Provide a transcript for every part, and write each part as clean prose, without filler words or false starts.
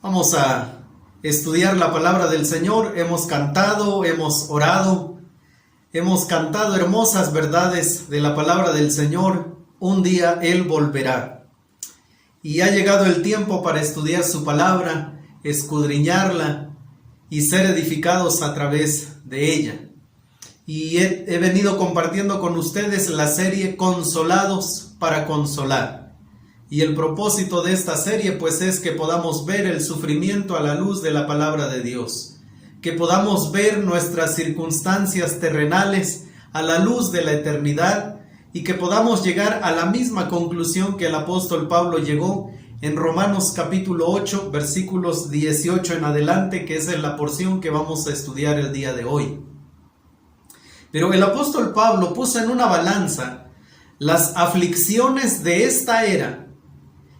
Vamos a estudiar la palabra del Señor. Hemos cantado, hemos orado, hemos cantado hermosas verdades de la palabra del Señor. Un día Él volverá. Y ha llegado el tiempo para estudiar su palabra, escudriñarla y ser edificados a través de ella. Y he venido compartiendo con ustedes la serie Consolados para Consolar. Y el propósito de esta serie pues es que podamos ver el sufrimiento a la luz de la palabra de Dios. Que podamos ver nuestras circunstancias terrenales a la luz de la eternidad y que podamos llegar a la misma conclusión que el apóstol Pablo llegó en Romanos capítulo 8, versículos 18 en adelante, que es la porción que vamos a estudiar el día de hoy. Pero el apóstol Pablo puso en una balanza las aflicciones de esta era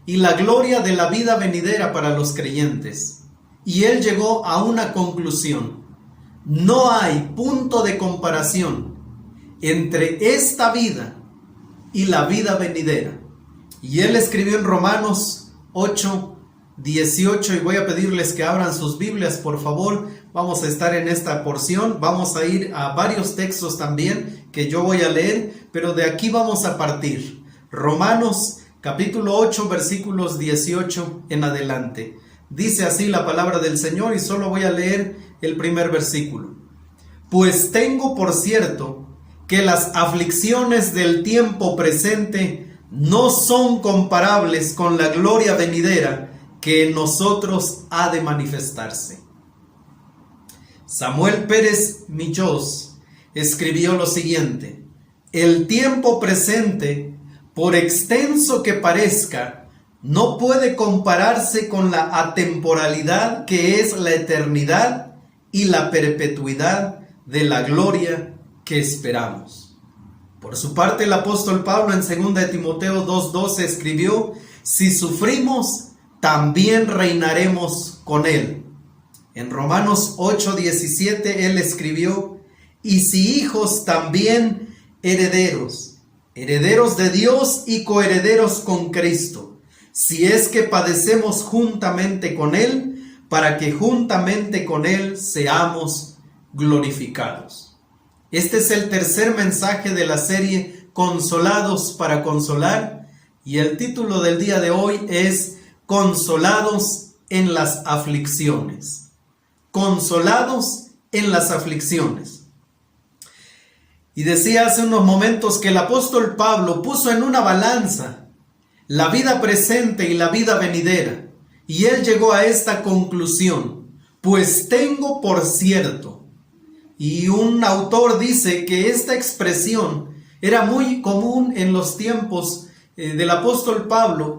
y la gloria de la vida venidera para los creyentes. Y él llegó a una conclusión. No hay punto de comparación entre esta vida y la vida venidera. Y él escribió en Romanos 8, 18, y voy a pedirles que abran sus Biblias, por favor. Vamos a estar en esta porción, vamos a ir a varios textos también que yo voy a leer, pero de aquí vamos a partir. Romanos capítulo 8, versículos 18 en adelante. Dice así la palabra del Señor y solo voy a leer el primer versículo. Pues tengo por cierto que las aflicciones del tiempo presente no son comparables con la gloria venidera que en nosotros ha de manifestarse. Samuel Pérez Millós escribió lo siguiente: el tiempo presente, por extenso que parezca, no puede compararse con la atemporalidad que es la eternidad y la perpetuidad de la gloria que esperamos. Por su parte, el apóstol Pablo en 2 Timoteo 2:12 escribió: si sufrimos, también reinaremos con él. En Romanos 8:17 él escribió: y si hijos, también herederos, herederos de Dios y coherederos con Cristo, si es que padecemos juntamente con él, para que juntamente con él seamos glorificados. Este es el tercer mensaje de la serie Consolados para Consolar, y el título del día de hoy es Consolados en las aflicciones. Consolados en las aflicciones. Y decía hace unos momentos que el apóstol Pablo puso en una balanza la vida presente y la vida venidera. Y él llegó a esta conclusión: pues tengo por cierto. Y un autor dice que esta expresión era muy común en los tiempos del apóstol Pablo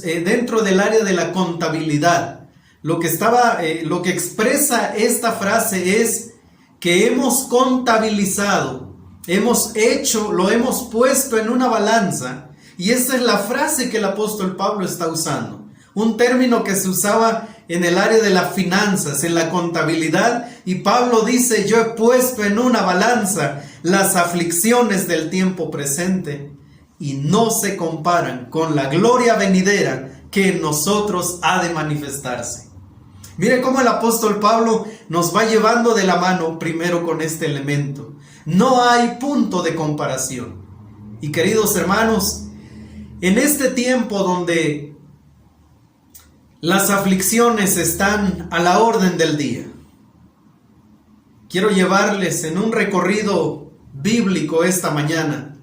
dentro del área de la contabilidad. Lo que expresa esta frase es que hemos contabilizado, lo hemos puesto en una balanza, y esta es la frase que el apóstol Pablo está usando. Un término que se usaba en el área de las finanzas, en la contabilidad, y Pablo dice: yo he puesto en una balanza las aflicciones del tiempo presente y no se comparan con la gloria venidera que en nosotros ha de manifestarse. Mire cómo el apóstol Pablo nos va llevando de la mano primero con este elemento. No hay punto de comparación. Y queridos hermanos, en este tiempo donde las aflicciones están a la orden del día, quiero llevarles en un recorrido bíblico esta mañana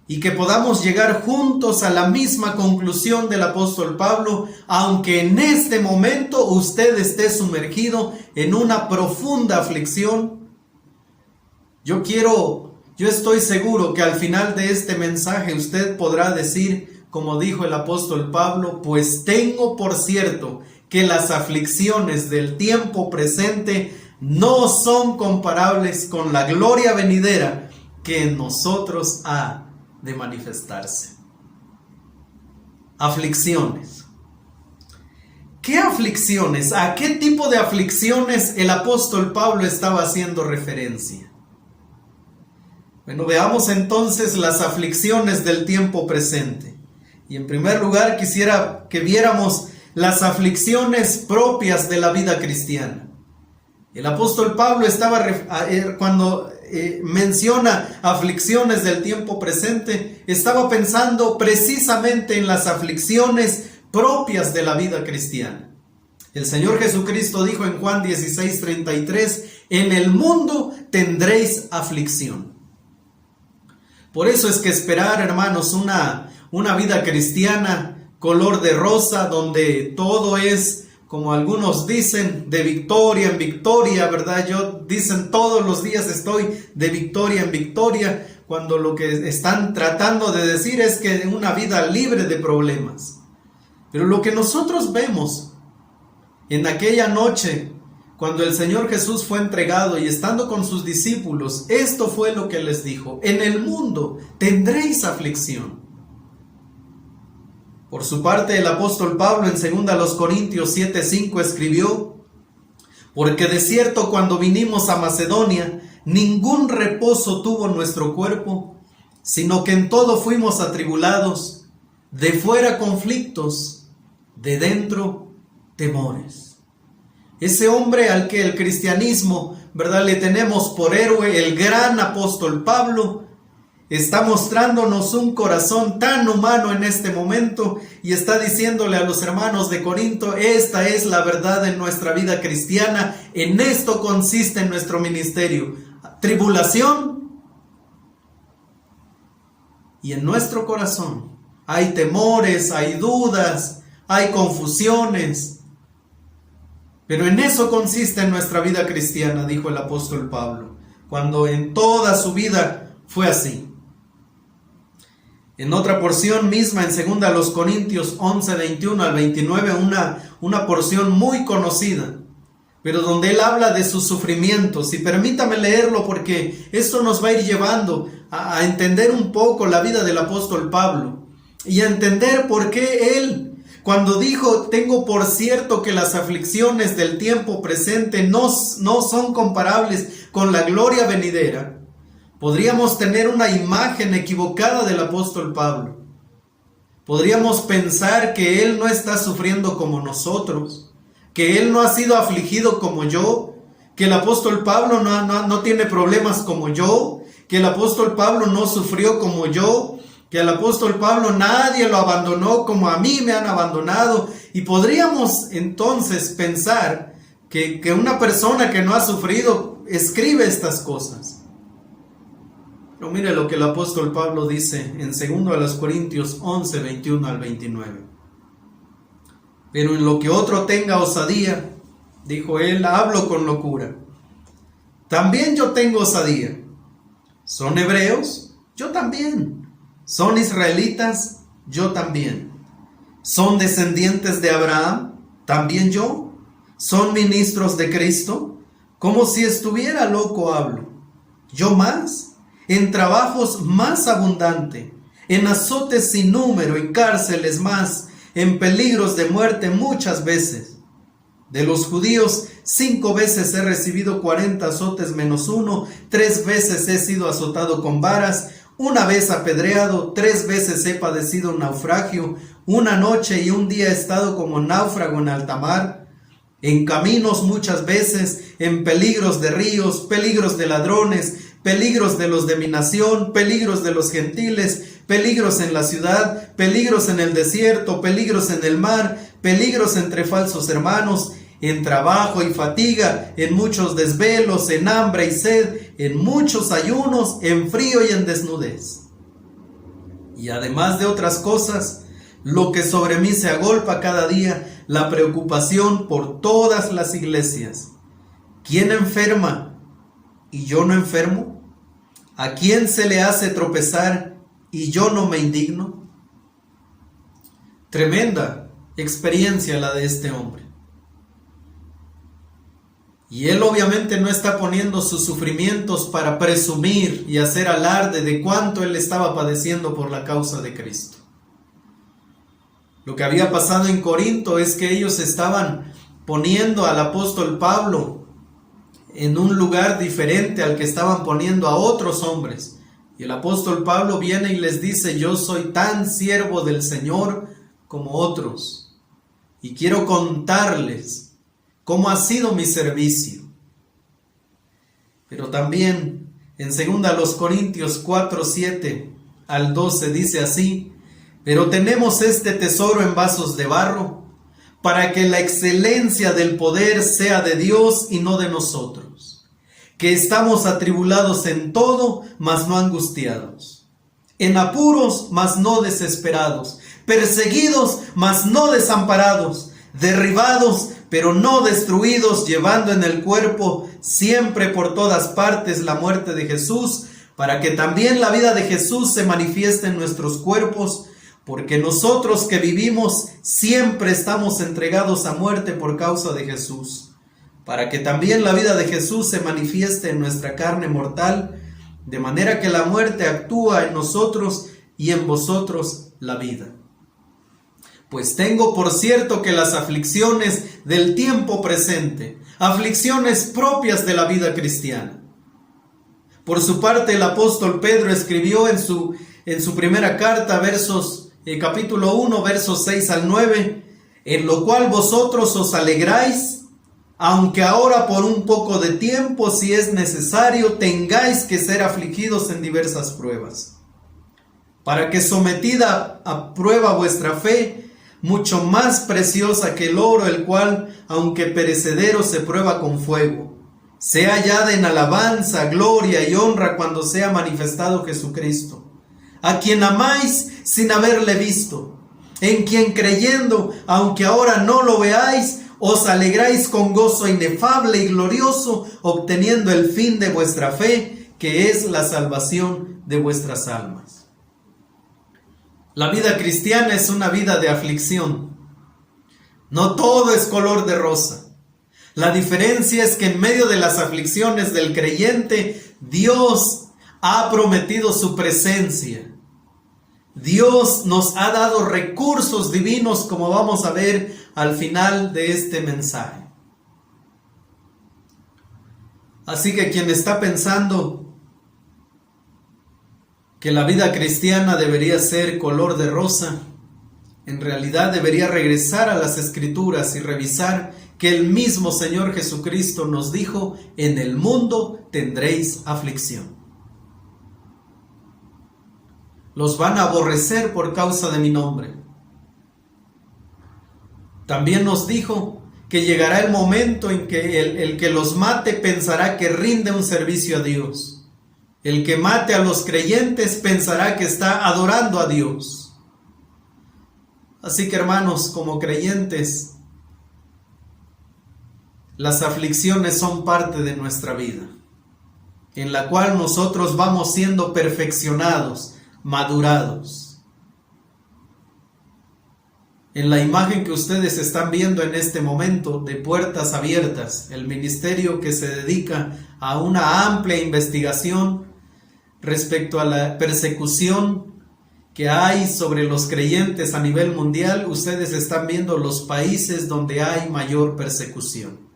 y que podamos llegar juntos a la misma conclusión del apóstol Pablo, aunque en este momento usted esté sumergido en una profunda aflicción. Yo estoy seguro que al final de este mensaje usted podrá decir, como dijo el apóstol Pablo: pues tengo por cierto que las aflicciones del tiempo presente no son comparables con la gloria venidera que en nosotros ha de manifestarse. Aflicciones. ¿Qué aflicciones? ¿A qué tipo de aflicciones el apóstol Pablo estaba haciendo referencia? Bueno, veamos entonces las aflicciones del tiempo presente. Y en primer lugar quisiera que viéramos las aflicciones propias de la vida cristiana. El apóstol Pablo cuando menciona aflicciones del tiempo presente, estaba pensando precisamente en las aflicciones propias de la vida cristiana. El Señor Jesucristo dijo en Juan 16:33, en el mundo tendréis aflicción. Por eso es que esperar, hermanos, una vida cristiana color de rosa, donde todo es, como algunos dicen, de victoria en victoria, ¿verdad? Dicen todos los días estoy de victoria en victoria, cuando lo que están tratando de decir es que una vida libre de problemas. Pero lo que nosotros vemos en aquella noche, cuando el Señor Jesús fue entregado y estando con sus discípulos, esto fue lo que les dijo: en el mundo tendréis aflicción. Por su parte, el apóstol Pablo en 2 Corintios 7:5 escribió: porque de cierto cuando vinimos a Macedonia, ningún reposo tuvo nuestro cuerpo, sino que en todo fuimos atribulados, de fuera conflictos, de dentro temores. Ese hombre al que el cristianismo, ¿verdad?, le tenemos por héroe, el gran apóstol Pablo, está mostrándonos un corazón tan humano en este momento y está diciéndole a los hermanos de Corinto: esta es la verdad en nuestra vida cristiana, en esto consiste nuestro ministerio, tribulación, y en nuestro corazón hay temores, hay dudas, hay confusiones, pero en eso consiste nuestra vida cristiana, dijo el apóstol Pablo, cuando en toda su vida fue así. En otra porción misma, en 2 Corintios 11, 21 al 29, una porción muy conocida, pero donde él habla de sus sufrimientos. Y permítame leerlo porque esto nos va a ir llevando a entender un poco la vida del apóstol Pablo y a entender por qué él, cuando dijo: tengo por cierto que las aflicciones del tiempo presente no son comparables con la gloria venidera, podríamos tener una imagen equivocada del apóstol Pablo. Podríamos pensar que él no está sufriendo como nosotros, que él no ha sido afligido como yo, que el apóstol Pablo no tiene problemas como yo, que el apóstol Pablo no sufrió como yo, que al apóstol Pablo nadie lo abandonó como a mí me han abandonado. Y podríamos entonces pensar que una persona que no ha sufrido escribe estas cosas. Pero mire lo que el apóstol Pablo dice en 2 Corintios 11, 21 al 29. Pero en lo que otro tenga osadía, dijo él, hablo con locura. También yo tengo osadía. ¿Son hebreos? Yo también. ¿Son israelitas? Yo también. ¿Son descendientes de Abraham? También yo. ¿Son ministros de Cristo? Como si estuviera loco hablo. Yo más. En trabajos más abundante, en azotes sin número, en cárceles más, en peligros de muerte muchas veces. De los judíos 5 veces he recibido 40 azotes menos 1, 3 veces he sido azotado con varas, 1 vez apedreado, 3 veces he padecido un naufragio, 1 noche y 1 día he estado como náufrago en alta mar, en caminos muchas veces, en peligros de ríos, peligros de ladrones, peligros de los de mi nación, peligros de los gentiles, peligros en la ciudad, peligros en el desierto, peligros en el mar, peligros entre falsos hermanos, en trabajo y fatiga, en muchos desvelos, en hambre y sed, en muchos ayunos, en frío y en desnudez. Y además de otras cosas, lo que sobre mí se agolpa cada día, la preocupación por todas las iglesias. ¿Quién enferma y yo no enfermo? ¿A quién se le hace tropezar y yo no me indigno? Tremenda experiencia la de este hombre. Y él obviamente no está poniendo sus sufrimientos para presumir y hacer alarde de cuánto él estaba padeciendo por la causa de Cristo. Lo que había pasado en Corinto es que ellos estaban poniendo al apóstol Pablo en un lugar diferente al que estaban poniendo a otros hombres. Y el apóstol Pablo viene y les dice: yo soy tan siervo del Señor como otros. y quiero contarles cómo ha sido mi servicio. Pero también en 2 Corintios 4, 7 al 12 dice así: pero tenemos este tesoro en vasos de barro, para que la excelencia del poder sea de Dios y no de nosotros, que estamos atribulados en todo, mas no angustiados, en apuros, mas no desesperados, perseguidos, mas no desamparados, derribados, pero no destruidos, llevando en el cuerpo siempre por todas partes la muerte de Jesús, para que también la vida de Jesús se manifieste en nuestros cuerpos, porque nosotros que vivimos siempre estamos entregados a muerte por causa de Jesús, para que también la vida de Jesús se manifieste en nuestra carne mortal, de manera que la muerte actúa en nosotros y en vosotros la vida. Pues tengo por cierto que las aflicciones del tiempo presente, aflicciones propias de la vida cristiana. Por su parte, el apóstol Pedro escribió en su primera carta, capítulo 1, versos 6 al 9, en lo cual vosotros os alegráis, aunque ahora por un poco de tiempo, si es necesario, tengáis que ser afligidos en diversas pruebas, para que sometida a prueba vuestra fe, mucho más preciosa que el oro, el cual, aunque perecedero, se prueba con fuego, sea hallada en alabanza, gloria y honra cuando sea manifestado Jesucristo, a quien amáis sin haberle visto, en quien creyendo, aunque ahora no lo veáis, os alegráis con gozo inefable y glorioso, obteniendo el fin de vuestra fe, que es la salvación de vuestras almas. La vida cristiana es una vida de aflicción. No todo es color de rosa. La diferencia es que en medio de las aflicciones del creyente, Dios ha prometido su presencia. Dios nos ha dado recursos divinos, como vamos a ver al final de este mensaje. Así que quien está pensando que la vida cristiana debería ser color de rosa, en realidad debería regresar a las Escrituras y revisar que el mismo Señor Jesucristo nos dijo: en el mundo tendréis aflicción. Los van a aborrecer por causa de mi nombre. También nos dijo que llegará el momento en que el que los mate pensará que rinde un servicio a Dios. El que mate a los creyentes pensará que está adorando a Dios. Así que, hermanos, como creyentes, las aflicciones son parte de nuestra vida, en la cual nosotros vamos siendo perfeccionados, madurados. En la imagen que ustedes están viendo en este momento de Puertas Abiertas, el ministerio que se dedica a una amplia investigación respecto a la persecución que hay sobre los creyentes a nivel mundial, ustedes están viendo los países donde hay mayor persecución.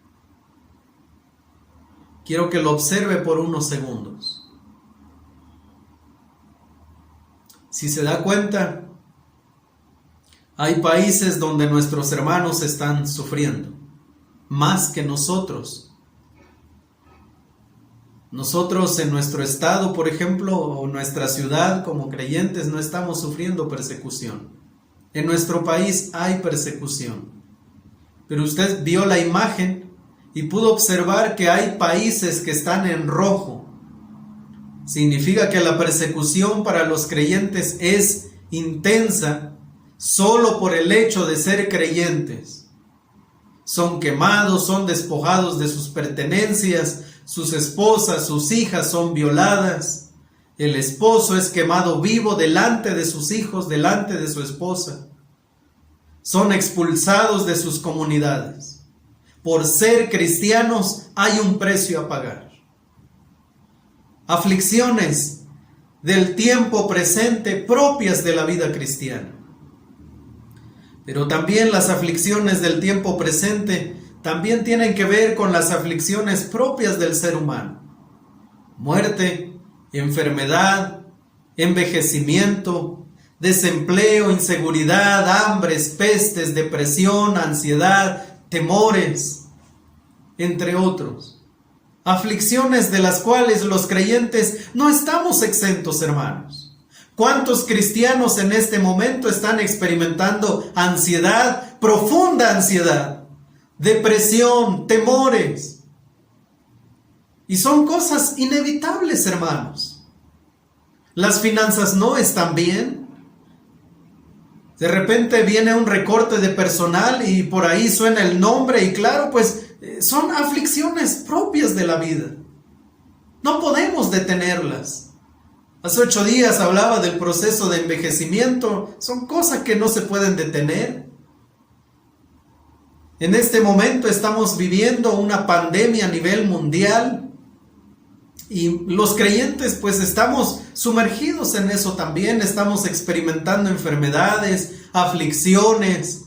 Quiero que lo observe por unos segundos. Si se da cuenta, hay países donde nuestros hermanos están sufriendo más que nosotros. Nosotros en nuestro estado, por ejemplo, o nuestra ciudad, como creyentes, no estamos sufriendo persecución. En nuestro país hay persecución. Pero usted vio la imagen y pudo observar que hay países que están en rojo. Significa que la persecución para los creyentes es intensa solo por el hecho de ser creyentes. Son quemados, son despojados de sus pertenencias, sus esposas, sus hijas son violadas, el esposo es quemado vivo delante de sus hijos, delante de su esposa. Son expulsados de sus comunidades. Por ser cristianos hay un precio a pagar. Aflicciones del tiempo presente propias de la vida cristiana. Pero también las aflicciones del tiempo presente también tienen que ver con las aflicciones propias del ser humano. Muerte, enfermedad, envejecimiento, desempleo, inseguridad, hambres, pestes, depresión, ansiedad, temores, entre otros. Aflicciones de las cuales los creyentes no estamos exentos, hermanos. ¿Cuántos cristianos en este momento están experimentando ansiedad, profunda ansiedad, depresión, temores? Y son cosas inevitables, hermanos. Las finanzas no están bien. De repente viene un recorte de personal y por ahí suena el nombre y claro, pues son aflicciones propias de la vida. No podemos detenerlas. Hace 8 días hablaba del proceso de envejecimiento. Son cosas que no se pueden detener. En este momento estamos viviendo una pandemia a nivel mundial. Y los creyentes pues estamos sumergidos en eso también. Estamos experimentando enfermedades, aflicciones.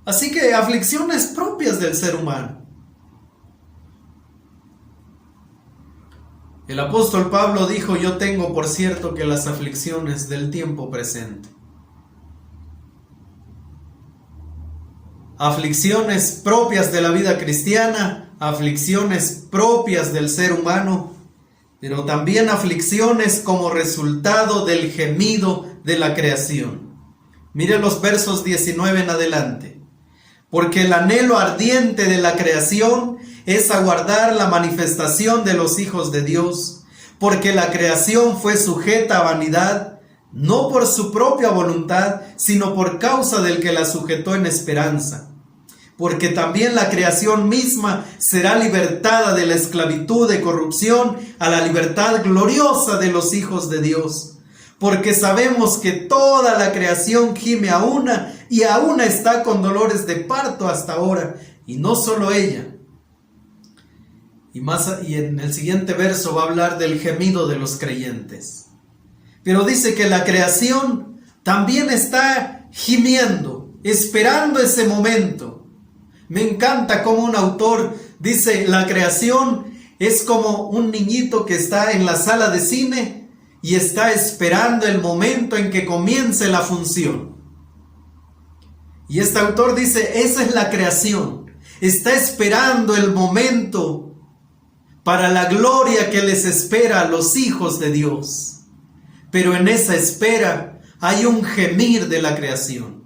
Así que aflicciones propias del ser humano. El apóstol Pablo dijo: yo tengo por cierto que las aflicciones del tiempo presente. Aflicciones propias de la vida cristiana, aflicciones propias del ser humano, pero también aflicciones como resultado del gemido de la creación. Mire los versos 19 en adelante. Porque el anhelo ardiente de la creación es aguardar la manifestación de los hijos de Dios, porque la creación fue sujeta a vanidad, no por su propia voluntad, sino por causa del que la sujetó en esperanza. Porque también la creación misma será libertada de la esclavitud de corrupción a la libertad gloriosa de los hijos de Dios. Porque sabemos que toda la creación gime a una y a una está con dolores de parto hasta ahora, y no solo ella. Y en el siguiente verso va a hablar del gemido de los creyentes. Pero dice que la creación también está gimiendo, esperando ese momento. Me encanta cómo un autor dice: la creación es como un niñito que está en la sala de cine y está esperando el momento en que comience la función. Y este autor dice: esa es la creación, está esperando el momento para la gloria que les espera a los hijos de Dios. Pero en esa espera hay un gemir de la creación.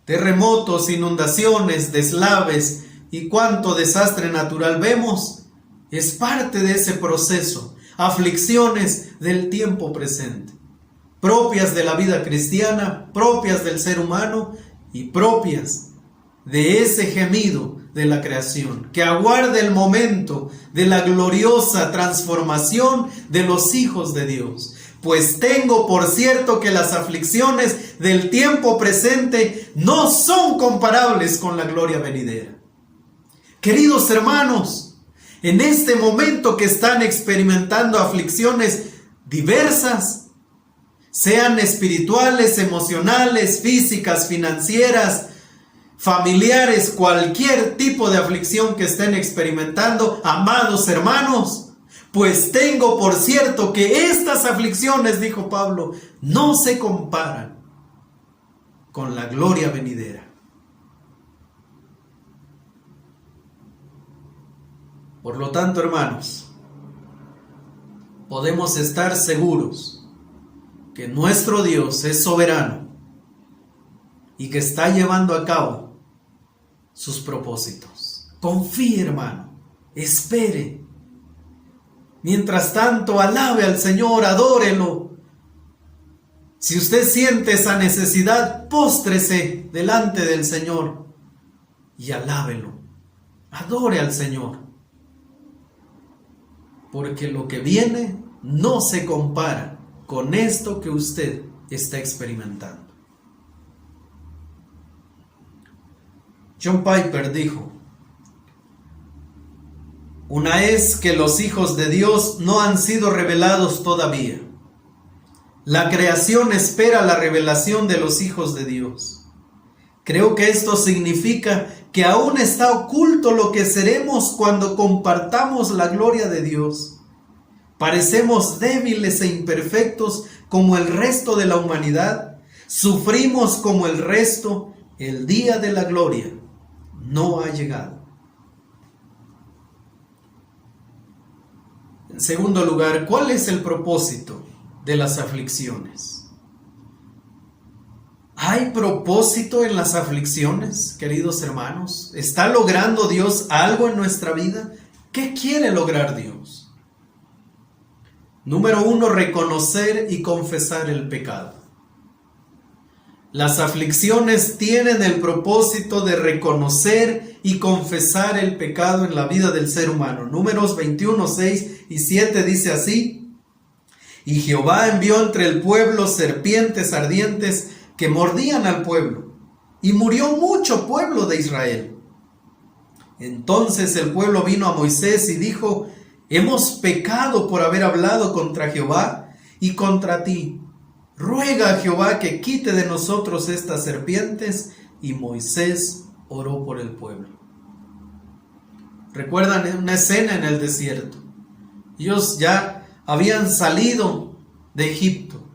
Terremotos, inundaciones, deslaves y cuánto desastre natural vemos, es parte de ese proceso. Aflicciones del tiempo presente, propias de la vida cristiana, propias del ser humano y propias de ese gemido de la creación, que aguarda el momento de la gloriosa transformación de los hijos de Dios. Pues tengo por cierto que las aflicciones del tiempo presente no son comparables con la gloria venidera. Queridos hermanos, en este momento que están experimentando aflicciones diversas, sean espirituales, emocionales, físicas, financieras, familiares, cualquier tipo de aflicción que estén experimentando, amados hermanos, pues tengo por cierto que estas aflicciones, dijo Pablo, no se comparan con la gloria venidera. Por lo tanto, hermanos, podemos estar seguros que nuestro Dios es soberano y que está llevando a cabo sus propósitos. Confíe, hermano, espere. Mientras tanto, alabe al Señor, adórelo. Si usted siente esa necesidad, póstrese delante del Señor y alábelo. Adore al Señor. Porque lo que viene no se compara con esto que usted está experimentando. John Piper dijo: una es que los hijos de Dios no han sido revelados todavía. La creación espera la revelación de los hijos de Dios. Creo que esto significa que aún está oculto lo que seremos cuando compartamos la gloria de Dios. Parecemos débiles e imperfectos como el resto de la humanidad, sufrimos como el resto, el día de la gloria no ha llegado. En segundo lugar, ¿cuál es el propósito de las aflicciones? ¿Hay propósito en las aflicciones, queridos hermanos? ¿Está logrando Dios algo en nuestra vida? ¿Qué quiere lograr Dios? Número 1, reconocer y confesar el pecado. Las aflicciones tienen el propósito de reconocer y confesar el pecado en la vida del ser humano. Números 21, 6 y 7 dice así: y Jehová envió entre el pueblo serpientes ardientes que mordían al pueblo, y murió mucho pueblo de Israel. Entonces el pueblo vino a Moisés y dijo: hemos pecado por haber hablado contra Jehová y contra ti. Ruega a Jehová que quite de nosotros estas serpientes. Y Moisés oró por el pueblo. ¿Recuerdan una escena en el desierto? Ellos ya habían salido de Egipto.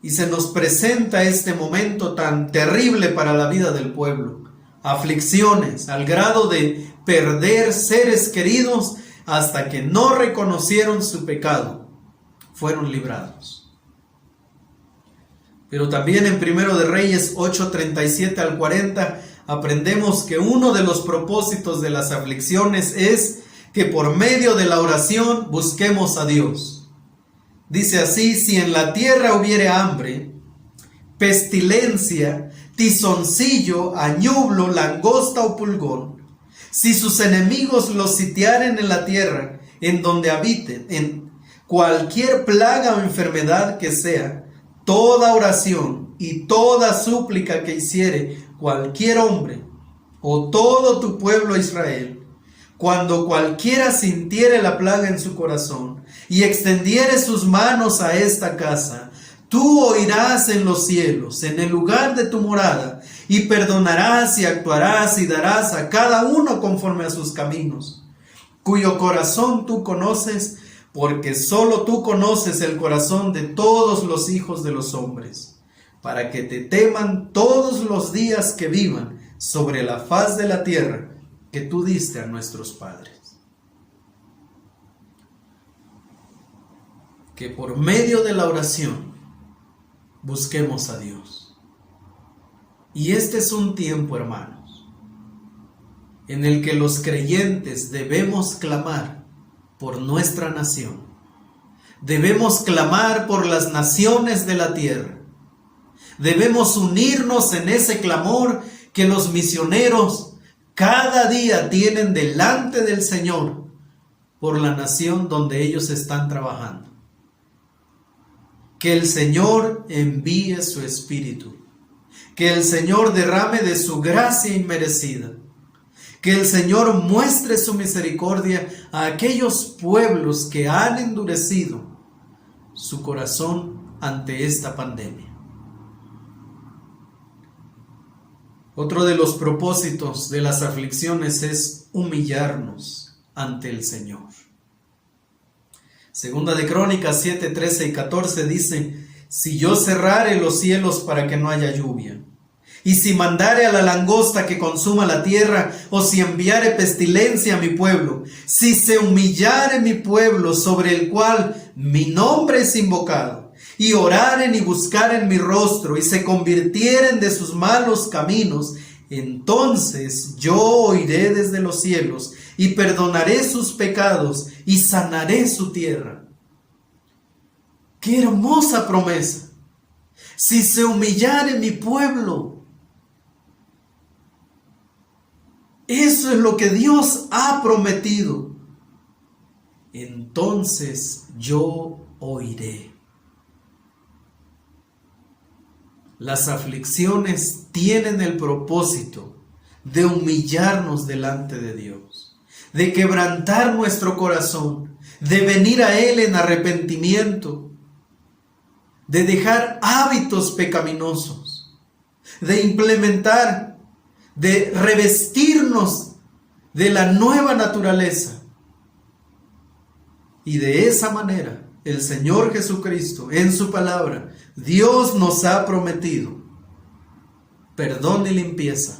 Y se nos presenta este momento tan terrible para la vida del pueblo. Aflicciones al grado de perder seres queridos hasta que no reconocieron su pecado. Fueron librados. Pero también en 1 de Reyes 8, 37 al 40 aprendemos que uno de los propósitos de las aflicciones es que por medio de la oración busquemos a Dios. Dice así: si en la tierra hubiere hambre, pestilencia, tizoncillo, añublo, langosta o pulgón, si sus enemigos los sitiaren en la tierra en donde habiten, en cualquier plaga o enfermedad que sea, toda oración y toda súplica que hiciere cualquier hombre o todo tu pueblo Israel, cuando cualquiera sintiere la plaga en su corazón y extendiere sus manos a esta casa, tú oirás en los cielos, en el lugar de tu morada, y perdonarás y actuarás y darás a cada uno conforme a sus caminos, cuyo corazón tú conoces, porque solo tú conoces el corazón de todos los hijos de los hombres, para que te teman todos los días que vivan sobre la faz de la tierra que tú diste a nuestros padres. Que por medio de la oración busquemos a Dios. Y este es un tiempo, hermanos, en el que los creyentes debemos clamar por nuestra nación. Debemos clamar por las naciones de la tierra. Debemos unirnos en ese clamor que los misioneros cada día tienen delante del Señor por la nación donde ellos están trabajando. Que el Señor envíe su Espíritu. Que el Señor derrame de su gracia inmerecida. Que el Señor muestre su misericordia a aquellos pueblos que han endurecido su corazón ante esta pandemia. Otro de los propósitos de las aflicciones es humillarnos ante el Señor. Segunda de Crónicas 7, 13 y 14 dice: si yo cerrare los cielos para que no haya lluvia, y si mandare a la langosta que consuma la tierra, o si enviare pestilencia a mi pueblo, si se humillare mi pueblo sobre el cual mi nombre es invocado, y oraren y buscaren mi rostro, y se convirtieren de sus malos caminos, entonces yo oiré desde los cielos, y perdonaré sus pecados, y sanaré su tierra. ¡Qué hermosa promesa! Si se humillare mi pueblo. Eso es lo que Dios ha prometido. Entonces yo oiré. Las aflicciones tienen el propósito de humillarnos delante de Dios, de quebrantar nuestro corazón, de venir a Él en arrepentimiento, de dejar hábitos pecaminosos, de implementar, de revestirnos de la nueva naturaleza. Y de esa manera el Señor Jesucristo en su palabra, Dios nos ha prometido perdón y limpieza.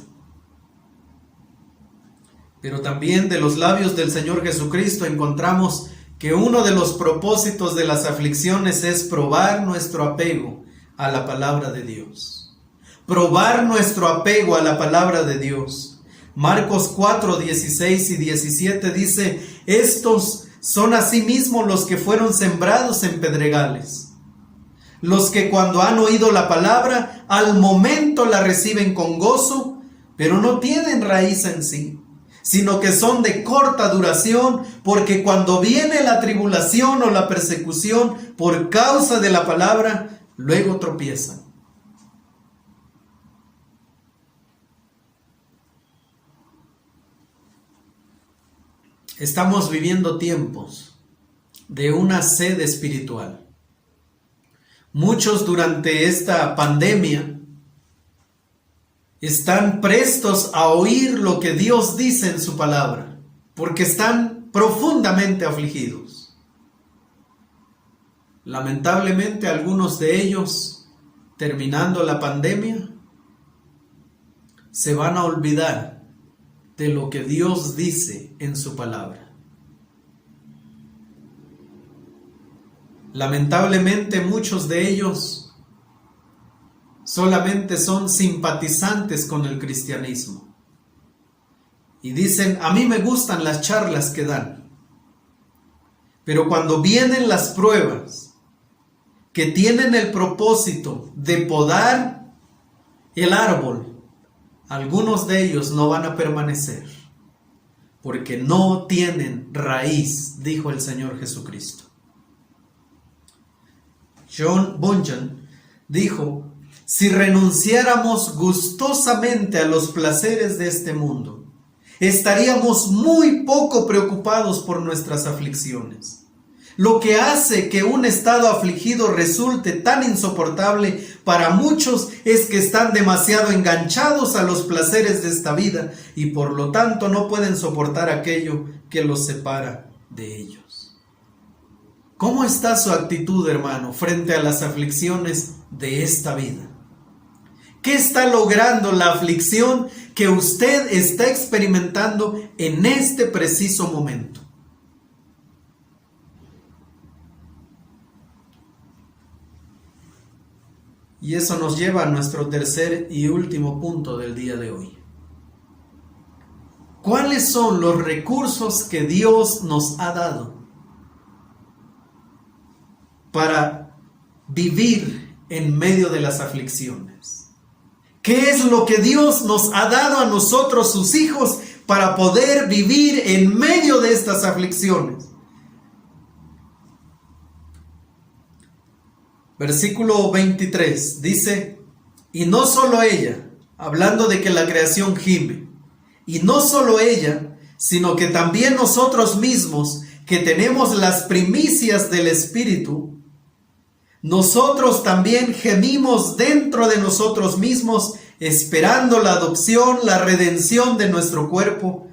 Pero también de los labios del Señor Jesucristo encontramos que uno de los propósitos de las aflicciones es probar nuestro apego a la palabra de Dios. Probar nuestro apego a la palabra de Dios. Marcos 4, 16 y 17 dice: estos son asimismo los que fueron sembrados en pedregales, los que cuando han oído la palabra, al momento la reciben con gozo, pero no tienen raíz en sí, sino que son de corta duración, porque cuando viene la tribulación o la persecución por causa de la palabra, luego tropiezan. Estamos viviendo tiempos de una sed espiritual. Muchos durante esta pandemia están prestos a oír lo que Dios dice en su palabra, porque están profundamente afligidos. Lamentablemente, algunos de ellos, terminando la pandemia, se van a olvidar de lo que Dios dice en su palabra. Lamentablemente, muchos de ellos solamente son simpatizantes con el cristianismo y dicen: a mí me gustan las charlas que dan. Pero cuando vienen las pruebas que tienen el propósito de podar el árbol, algunos de ellos no van a permanecer, porque no tienen raíz, dijo el Señor Jesucristo. John Bunyan dijo: si renunciáramos gustosamente a los placeres de este mundo, estaríamos muy poco preocupados por nuestras aflicciones. Lo que hace que un estado afligido resulte tan insoportable para muchos es que están demasiado enganchados a los placeres de esta vida y por lo tanto no pueden soportar aquello que los separa de ellos. ¿Cómo está su actitud, hermano, frente a las aflicciones de esta vida? ¿Qué está logrando la aflicción que usted está experimentando en este preciso momento? Y eso nos lleva a nuestro tercer y último punto del día de hoy. ¿Cuáles son los recursos que Dios nos ha dado para vivir en medio de las aflicciones? ¿Qué es lo que Dios nos ha dado a nosotros, sus hijos, para poder vivir en medio de estas aflicciones? Versículo 23 dice: y no solo ella, hablando de que la creación gime, y no solo ella, sino que también nosotros mismos, que tenemos las primicias del Espíritu, nosotros también gemimos dentro de nosotros mismos, esperando la adopción, la redención de nuestro cuerpo,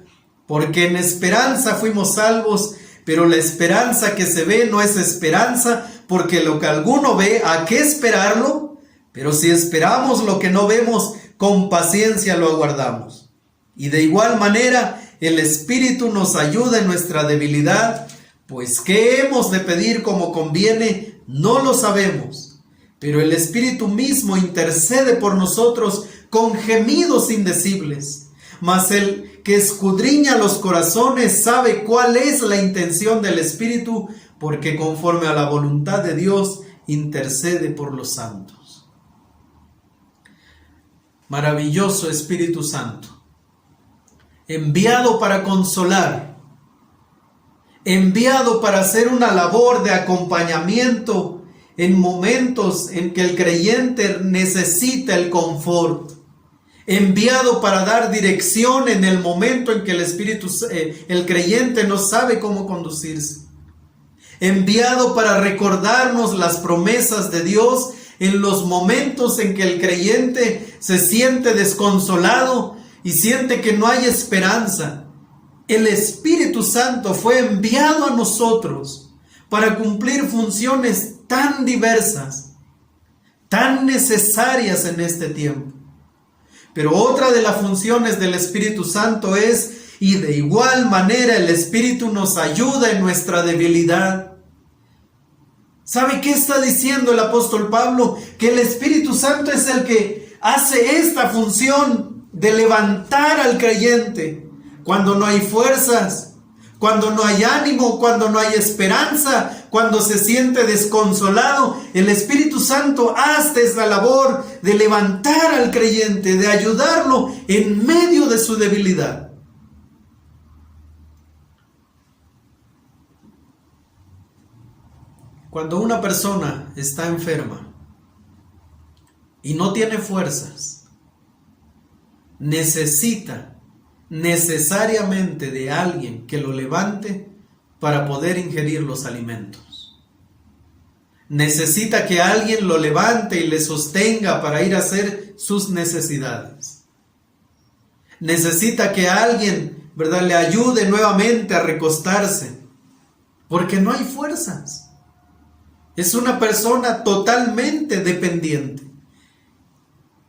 porque en esperanza fuimos salvos, pero la esperanza que se ve no es esperanza, porque lo que alguno ve, ¿a qué esperarlo? Pero si esperamos lo que no vemos, con paciencia lo aguardamos. Y de igual manera, el Espíritu nos ayuda en nuestra debilidad, pues ¿qué hemos de pedir como conviene? No lo sabemos, pero el Espíritu mismo intercede por nosotros con gemidos indecibles. Mas el que escudriña los corazones sabe cuál es la intención del Espíritu, porque conforme a la voluntad de Dios intercede por los santos. Maravilloso Espíritu Santo, enviado para consolar, enviado para hacer una labor de acompañamiento en momentos en que el creyente necesita el confort, enviado para dar dirección en el momento en que el creyente no sabe cómo conducirse, enviado para recordarnos las promesas de Dios en los momentos en que el creyente se siente desconsolado y siente que no hay esperanza. El Espíritu Santo fue enviado a nosotros para cumplir funciones tan diversas, tan necesarias en este tiempo. Pero otra de las funciones del Espíritu Santo es, y de igual manera el Espíritu nos ayuda en nuestra debilidad. ¿Sabe qué está diciendo el apóstol Pablo? Que el Espíritu Santo es el que hace esta función de levantar al creyente cuando no hay fuerzas, cuando no hay ánimo, cuando no hay esperanza, cuando se siente desconsolado. El Espíritu Santo hace esa labor de levantar al creyente, de ayudarlo en medio de su debilidad. Cuando una persona está enferma y no tiene fuerzas, necesita necesariamente de alguien que lo levante para poder ingerir los alimentos. Necesita que alguien lo levante y le sostenga para ir a hacer sus necesidades. Necesita que alguien, ¿verdad?, le ayude nuevamente a recostarse, porque no hay fuerzas. Es una persona totalmente dependiente.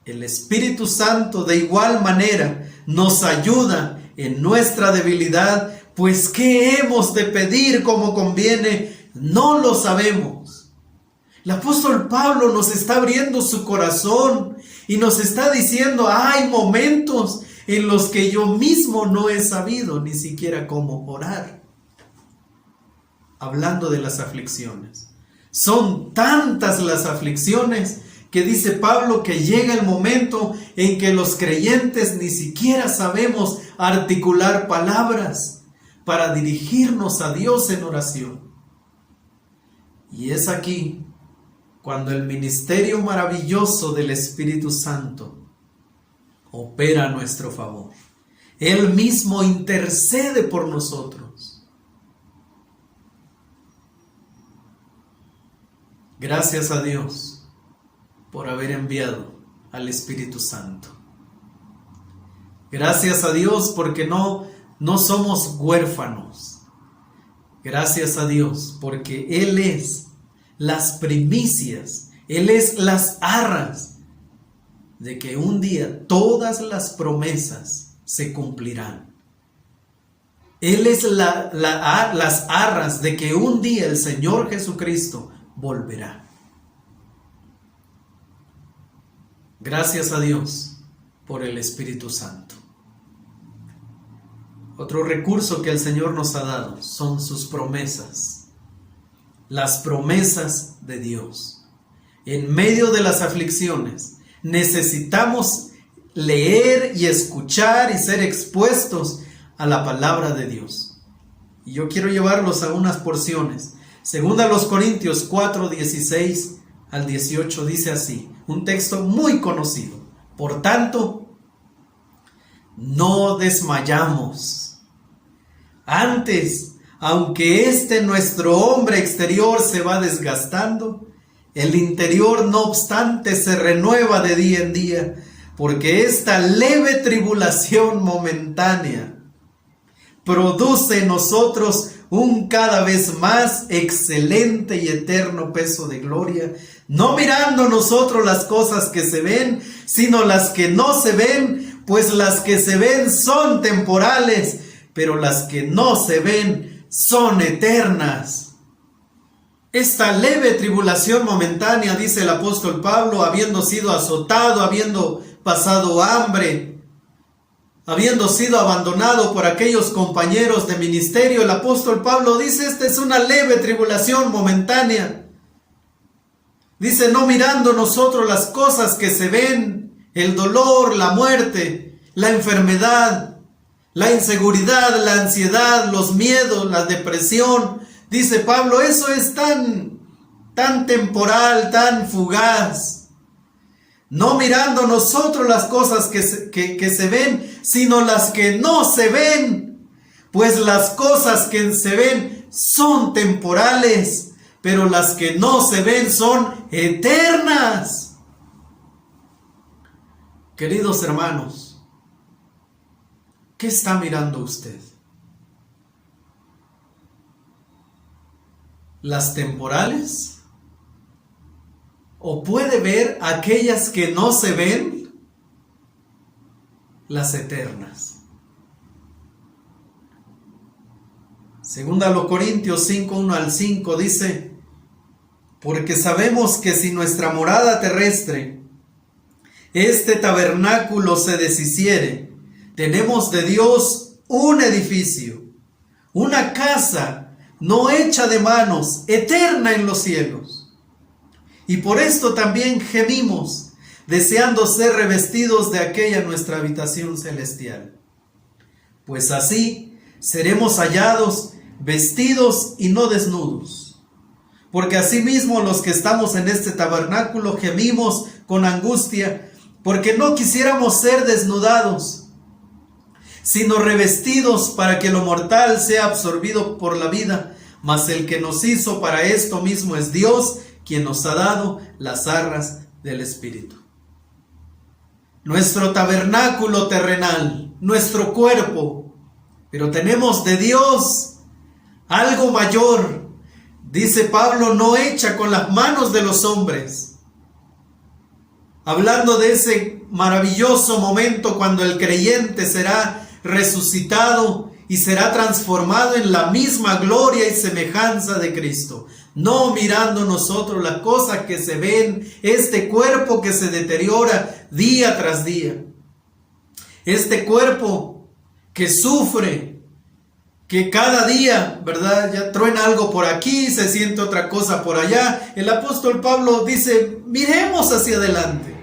El Espíritu Santo de igual manera nos ayuda en nuestra debilidad, pues ¿qué hemos de pedir como conviene? No lo sabemos. El apóstol Pablo nos está abriendo su corazón y nos está diciendo, hay momentos en los que yo mismo no he sabido ni siquiera cómo orar. Hablando de las aflicciones. Son tantas las aflicciones que dice Pablo que llega el momento en que los creyentes ni siquiera sabemos articular palabras para dirigirnos a Dios en oración. Y es aquí cuando el ministerio maravilloso del Espíritu Santo opera a nuestro favor. Él mismo intercede por nosotros. Gracias a Dios por haber enviado al Espíritu Santo. Gracias a Dios porque no somos huérfanos. Gracias a Dios porque Él es las primicias, Él es las arras de que un día todas las promesas se cumplirán. Él es las arras de que un día el Señor Jesucristo volverá. Gracias a Dios por el Espíritu Santo. Otro recurso que el Señor nos ha dado son sus promesas. Las promesas de Dios. En medio de las aflicciones necesitamos leer y escuchar y ser expuestos a la palabra de Dios. Y yo quiero llevarlos a unas porciones. Segunda los Corintios 4, 16 al 18 dice así, un texto muy conocido. Por tanto, no desmayamos. Antes, aunque nuestro hombre exterior se va desgastando, el interior no obstante se renueva de día en día, porque esta leve tribulación momentánea produce en nosotros un cada vez más excelente y eterno peso de gloria, no mirando nosotros las cosas que se ven, sino las que no se ven, pues las que se ven son temporales, pero las que no se ven son eternas. Esta leve tribulación momentánea, dice el apóstol Pablo, habiendo sido azotado, habiendo pasado hambre, habiendo sido abandonado por aquellos compañeros de ministerio, el apóstol Pablo dice, esta es una leve tribulación momentánea. Dice, no mirando nosotros las cosas que se ven, el dolor, la muerte, la enfermedad, la inseguridad, la ansiedad, los miedos, la depresión. Dice Pablo, eso es tan temporal, tan fugaz. No mirando nosotros las cosas que se ven, sino las que no se ven. Pues las cosas que se ven son temporales, pero las que no se ven son eternas. Queridos hermanos, ¿qué está mirando usted? las temporales? ¿O puede ver aquellas que no se ven? Las eternas. Segunda a los Corintios 5, 1 al 5 dice: porque sabemos que si nuestra morada terrestre, este tabernáculo, se deshiciere, tenemos de Dios un edificio, una casa no hecha de manos, eterna en los cielos. Y por esto también gemimos, deseando ser revestidos de aquella nuestra habitación celestial. Pues así seremos hallados vestidos y no desnudos. Porque asimismo los que estamos en este tabernáculo gemimos con angustia, porque no quisiéramos ser desnudados, sino revestidos, para que lo mortal sea absorbido por la vida. Mas el que nos hizo para esto mismo es Dios, quien nos ha dado las arras del Espíritu. Nuestro tabernáculo terrenal, nuestro cuerpo, pero tenemos de Dios algo mayor. Dice Pablo, no hecha con las manos de los hombres. Hablando de ese maravilloso momento cuando el creyente será resucitado y será transformado en la misma gloria y semejanza de Cristo. No mirando nosotros las cosas que se ven, este cuerpo que se deteriora día tras día. Este cuerpo que sufre, que cada día, ¿verdad?, ya truena algo por aquí, se siente otra cosa por allá. El apóstol Pablo dice, miremos hacia adelante.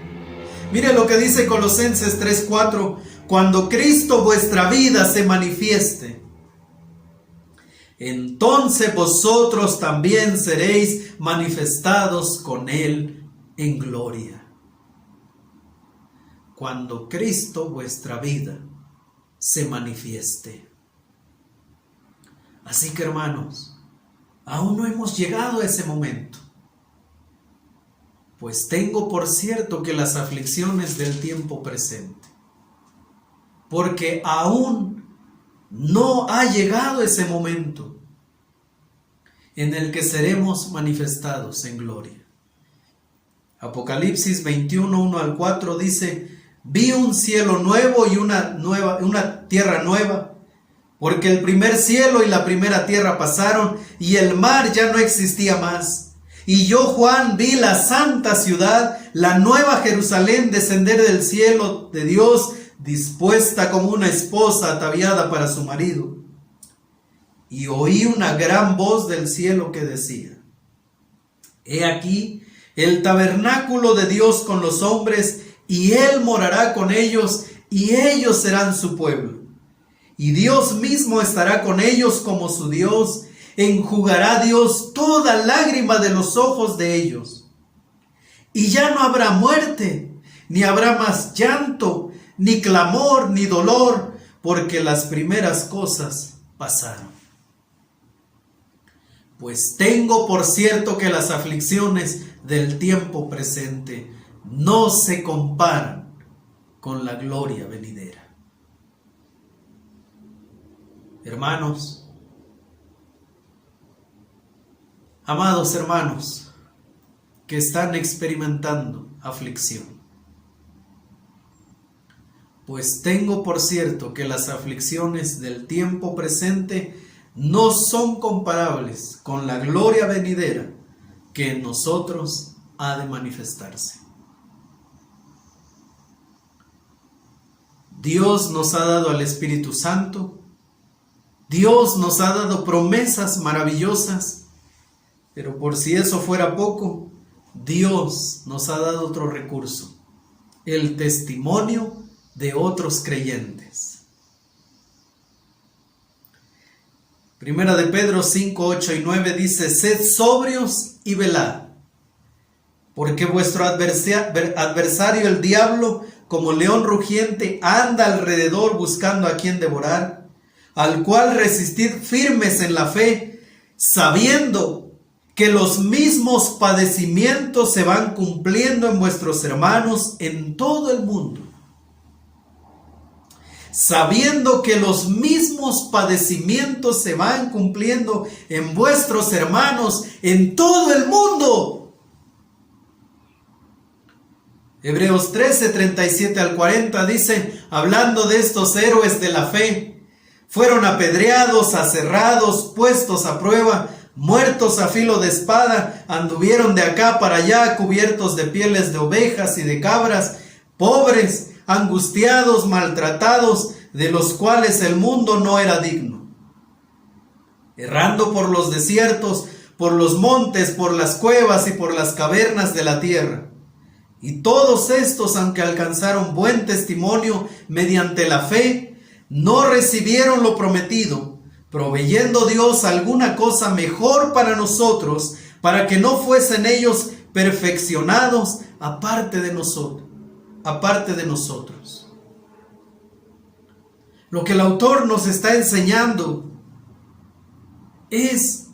Mire lo que dice Colosenses 3:4, cuando Cristo vuestra vida se manifieste, entonces vosotros también seréis manifestados con Él en gloria. Cuando Cristo vuestra vida se manifieste. Así que, hermanos, aún no hemos llegado a ese momento. Pues tengo por cierto que las aflicciones del tiempo presente, porque aún no ha llegado ese momento en el que seremos manifestados en gloria. Apocalipsis 21, 1 al 4 dice, vi un cielo nuevo y una tierra nueva, porque el primer cielo y la primera tierra pasaron y el mar ya no existía más. Y yo, Juan, vi la santa ciudad, la nueva Jerusalén, descender del cielo de Dios, dispuesta como una esposa ataviada para su marido. Y oí una gran voz del cielo que decía, he aquí el tabernáculo de Dios con los hombres, y Él morará con ellos, y ellos serán su pueblo. Y Dios mismo estará con ellos como su Dios. Enjugará Dios toda lágrima de los ojos de ellos. Y ya no habrá muerte, ni habrá más llanto, ni clamor, ni dolor, porque las primeras cosas pasaron. Pues tengo por cierto que las aflicciones del tiempo presente no se comparan con la gloria venidera. Hermanos, amados hermanos que están experimentando aflicción, pues tengo por cierto que las aflicciones del tiempo presente no son comparables con la gloria venidera que en nosotros ha de manifestarse. Dios nos ha dado al Espíritu Santo, Dios nos ha dado promesas maravillosas. Pero por si eso fuera poco, Dios nos ha dado otro recurso, el testimonio de otros creyentes. Primera de Pedro 5, 8 y 9 dice, sed sobrios y velad, porque vuestro adversario el diablo, como león rugiente, anda alrededor buscando a quien devorar, al cual resistid firmes en la fe, sabiendo que los mismos padecimientos se van cumpliendo en vuestros hermanos en todo el mundo. sabiendo que los mismos padecimientos se van cumpliendo en vuestros hermanos en todo el mundo. Hebreos 13, 37 al 40 dice, hablando de estos héroes de la fe, fueron apedreados, aserrados, puestos a prueba, muertos a filo de espada, anduvieron de acá para allá cubiertos de pieles de ovejas y de cabras, pobres, angustiados, maltratados, de los cuales el mundo no era digno. Errando por los desiertos, por los montes, por las cuevas y por las cavernas de la tierra. Y todos estos, aunque alcanzaron buen testimonio mediante la fe, no recibieron lo prometido, proveyendo Dios alguna cosa mejor para nosotros, para que no fuesen ellos perfeccionados aparte de nosotros. Lo que el autor nos está enseñando es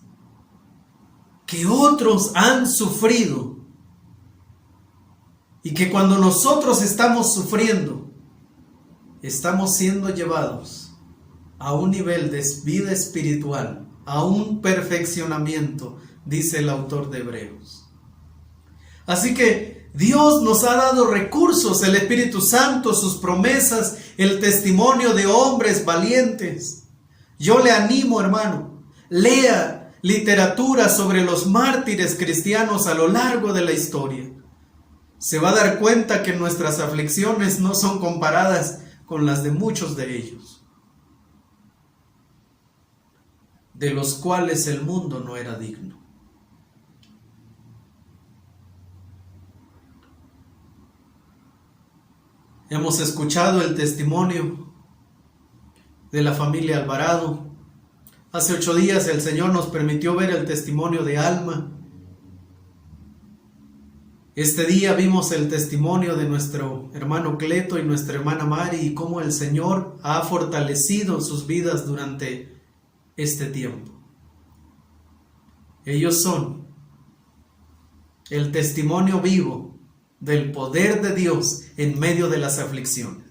que otros han sufrido y que cuando nosotros estamos sufriendo, estamos siendo llevados a un nivel de vida espiritual, a un perfeccionamiento, dice el autor de Hebreos. Así que Dios nos ha dado recursos, el Espíritu Santo, sus promesas, el testimonio de hombres valientes. Yo le animo, hermano, lea literatura sobre los mártires cristianos a lo largo de la historia. Se va a dar cuenta que nuestras aflicciones no son comparadas con las de muchos de ellos, de los cuales el mundo no era digno. Hemos escuchado el testimonio de la familia Alvarado. Hace 8 días el Señor nos permitió ver el testimonio de Alma. Este día vimos el testimonio de nuestro hermano Cleto y nuestra hermana Mari y cómo el Señor ha fortalecido sus vidas durante este tiempo. Ellos son el testimonio vivo del poder de Dios en medio de las aflicciones.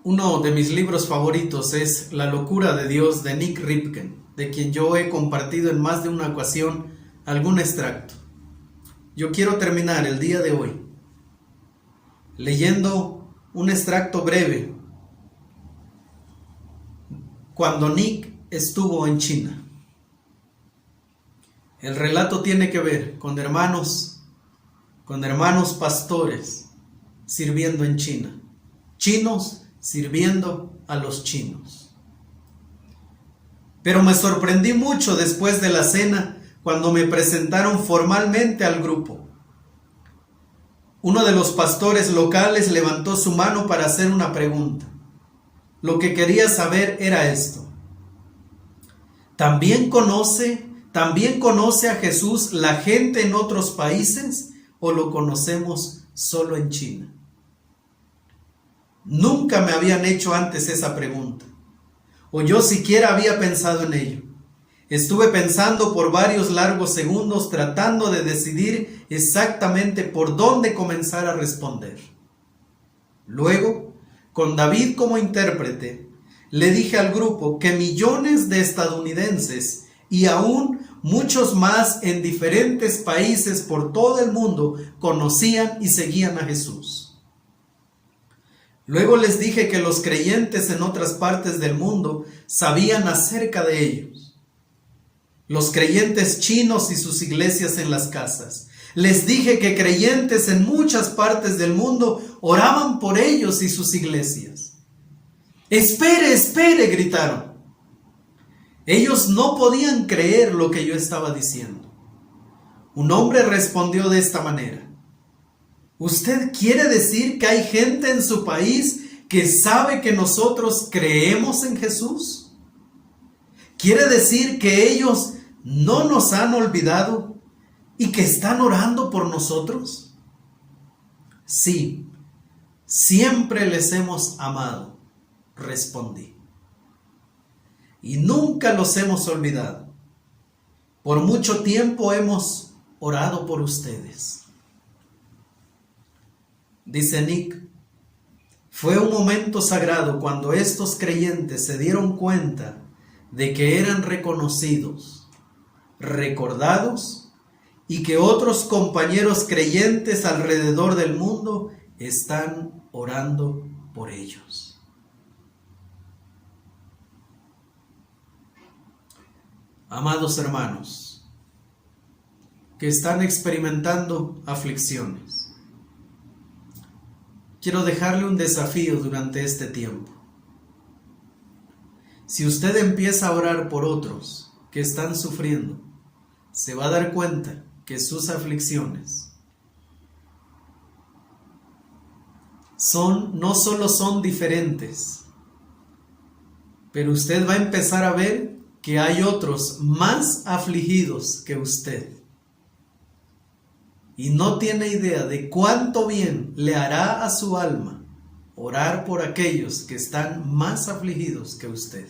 Uno de mis libros favoritos es La locura de Dios de Nick Ripken, de quien yo he compartido en más de una ocasión algún extracto. Yo quiero terminar el día de hoy leyendo un extracto breve cuando Nick estuvo en China. El relato tiene que ver con hermanos pastores sirviendo en China, chinos sirviendo a los chinos. Pero me sorprendí mucho después de la cena cuando me presentaron formalmente al grupo. Uno de los pastores locales levantó su mano para hacer una pregunta. Lo que quería saber era esto: ¿También conoce a Jesús la gente en otros países o lo conocemos solo en China? Nunca me habían hecho antes esa pregunta, o yo siquiera había pensado en ello. Estuve pensando por varios largos segundos tratando de decidir exactamente por dónde comenzar a responder. Luego, con David como intérprete, le dije al grupo que millones de estadounidenses y aún muchos más en diferentes países por todo el mundo conocían y seguían a Jesús. Luego les dije que los creyentes en otras partes del mundo sabían acerca de ellos. Los creyentes chinos y sus iglesias en las casas. Les dije que creyentes en muchas partes del mundo oraban por ellos y sus iglesias. ¡Espere, espere!, gritaron. Ellos no podían creer lo que yo estaba diciendo. Un hombre respondió de esta manera: ¿Usted quiere decir que hay gente en su país que sabe que nosotros creemos en Jesús? ¿Quiere decir que ellos no nos han olvidado y que están orando por nosotros? Sí, siempre les hemos amado, respondí. Y nunca los hemos olvidado. Por mucho tiempo hemos orado por ustedes. Dice Nick, fue un momento sagrado cuando estos creyentes se dieron cuenta de que eran reconocidos, recordados y que otros compañeros creyentes alrededor del mundo están orando por ellos. Amados hermanos, que están experimentando aflicciones, quiero dejarle un desafío durante este tiempo. Si usted empieza a orar por otros que están sufriendo, se va a dar cuenta que sus aflicciones no solo son diferentes, pero usted va a empezar a ver que hay otros más afligidos que usted. Y no tiene idea de cuánto bien le hará a su alma orar por aquellos que están más afligidos que usted.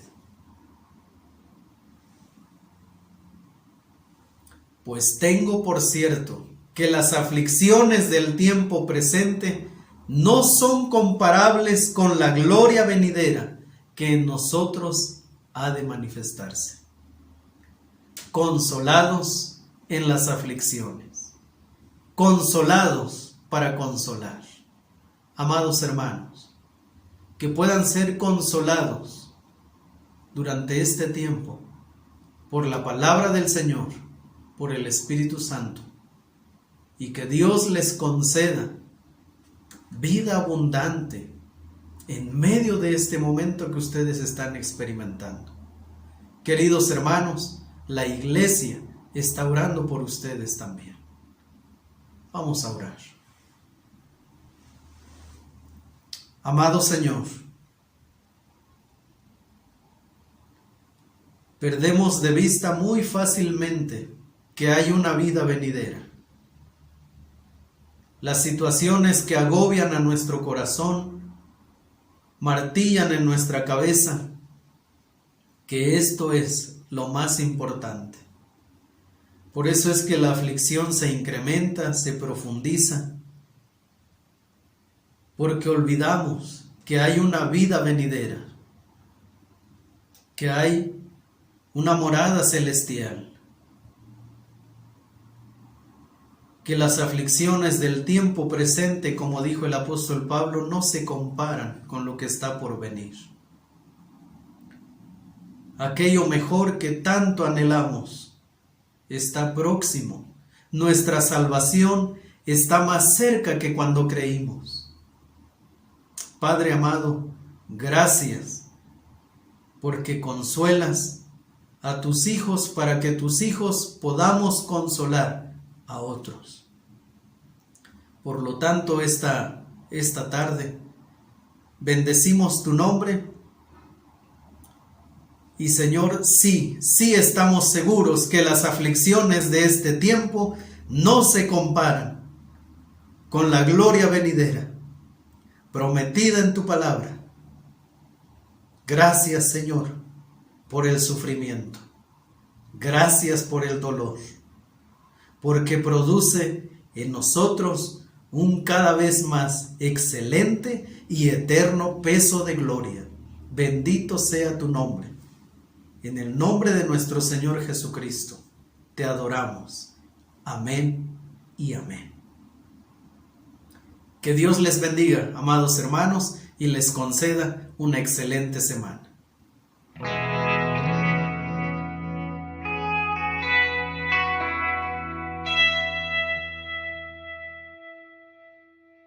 Pues tengo por cierto que las aflicciones del tiempo presente no son comparables con la gloria venidera que en nosotros ha de manifestarse. Consolados en las aflicciones, consolados para consolar. Amados hermanos, que puedan ser consolados durante este tiempo por la palabra del Señor, por el Espíritu Santo, y que Dios les conceda vida abundante en medio de este momento que ustedes están experimentando. Queridos hermanos, la iglesia está orando por ustedes también. Vamos a orar. Amado Señor, perdemos de vista muy fácilmente que hay una vida venidera. Las situaciones que agobian a nuestro corazón, martillan en nuestra cabeza, que esto es lo más importante. Por eso es que la aflicción se incrementa, se profundiza, porque olvidamos que hay una vida venidera, que hay una morada celestial, que las aflicciones del tiempo presente, como dijo el apóstol Pablo, no se comparan con lo que está por venir. Aquello mejor que tanto anhelamos está próximo. Nuestra salvación está más cerca que cuando creímos. Padre amado, gracias porque consuelas a tus hijos para que tus hijos podamos consolar a otros. Por lo tanto, esta tarde bendecimos tu nombre y Señor, sí estamos seguros que las aflicciones de este tiempo no se comparan con la gloria venidera prometida en tu palabra. Gracias, Señor, por el sufrimiento. Gracias por el dolor, porque produce en nosotros un cada vez más excelente y eterno peso de gloria. Bendito sea tu nombre. En el nombre de nuestro Señor Jesucristo, te adoramos. Amén y amén. Que Dios les bendiga, amados hermanos, y les conceda una excelente semana.